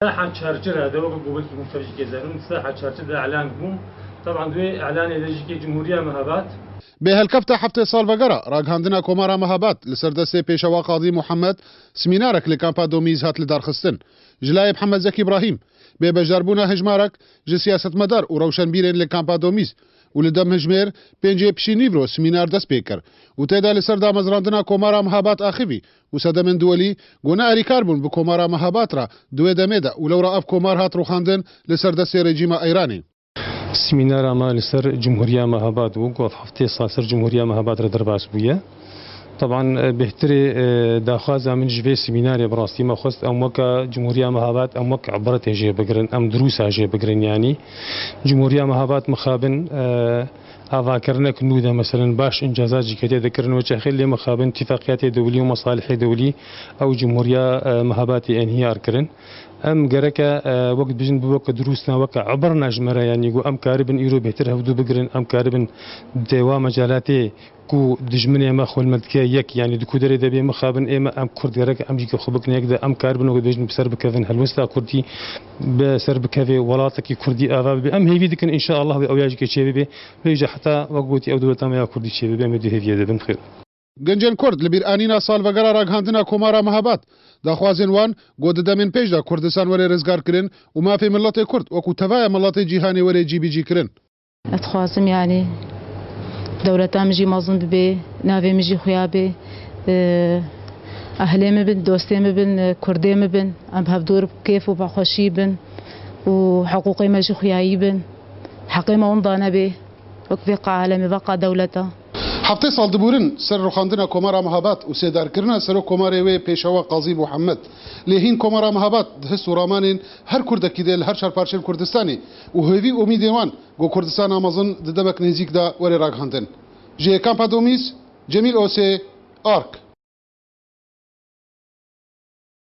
ساحة شارجر هذا وقت قبل مفترج جزائرون ساحة شارجر إعلان بوم طبعا دوي إعلان إلى جمهورية مهابات به هلکفته هفته سال وگرا راگهاندنا کومارا مهابات لسردست پیشوا قاضی محمد سمینارک لکامپا دومیز هات لدارخستن جلای محمد زکی ابراهیم به بجربونا هجمارک ج سیاست مدار و روشنبیرین لکامپا دومیز ولدم هجمر پنجه پشینیورو سمینار دست پیکر و تدا لسردا مزراندنا کومارا مهابات آخیوی و سدمن دولی گونه اریکار بون به کومارا مهابات را دوی دمیدا ولو را اف کومار هات روخاندن لسردست رژیم ایرانی سمینار ما لسر جمهورية مهابات وقف هفته سر جمهورية مهابات ردرباس بويا طبعا بهتري داخازا من جبه سمینار براستي ما خست ام وكا جمهورية مهابات ام وكا عبرت جي بقرن ام دروسا جي بقرن يعني جمهورية مهابات مخابن أذاكرنا كنودا مثلا باش إنجازات جكتي ذكرنا وتخلي مخابن اتفاقيات دولية ومصالح دولية أو جمهورية مهاباتي انهيار كرن أم جركا وقت بجن بوقت دروسنا وقت عبرنا جمرة يعني جو أم كاربن إيرو بهتر هودو بقرن أم كاربن دوا مجالاتي كو دجمني ما خول مدكا يك يعني دكو دري دبي مخابن إما أم كرد جرك أم جيك خبك نيك أم كاربن وقت بجن بسرب كذن هلوسلا كردي بسرب كذا ولاتك كردي أذاب أم هي فيدك إن شاء الله أو يجيك شيء بي بيجي حتى وقوتي أو دولة ما كردي شيء بي مدي هذي دبن خير گنجن کرد لبیر آنینا سال وگرا راگهاندنا کومارا مهابات داخوازن وان گود دمین پیش دا کردستان ولی رزگار کرن و ما في ملت کرد وکو تفای ملت جیهانی ولی جی بی جی کرن اتخوازم يعني دولة مجي مازن ببي نافي مجي خويا بي أهلي مبن دوستي مبن كردي مبن أم بهبدور كيف وبخوشي بن وحقوقي مجي خوياي بن حقي ما ونضانا بي وكفي عالمي بقى دولته هفته سال دبورن سر روخاندنا کومارا مهابات و سیدار کرنا سر کوماری وی پیشوا قاضی محمد لهین کومارا مهابات دهست و رامانین هر کردکی دل هر شهر پارچه کردستانی و هوی امیدوان گو کردستان آمازون ددمک نزیک دا وری راگهاندن جه کامپا دومیز جمیل اوسه آرک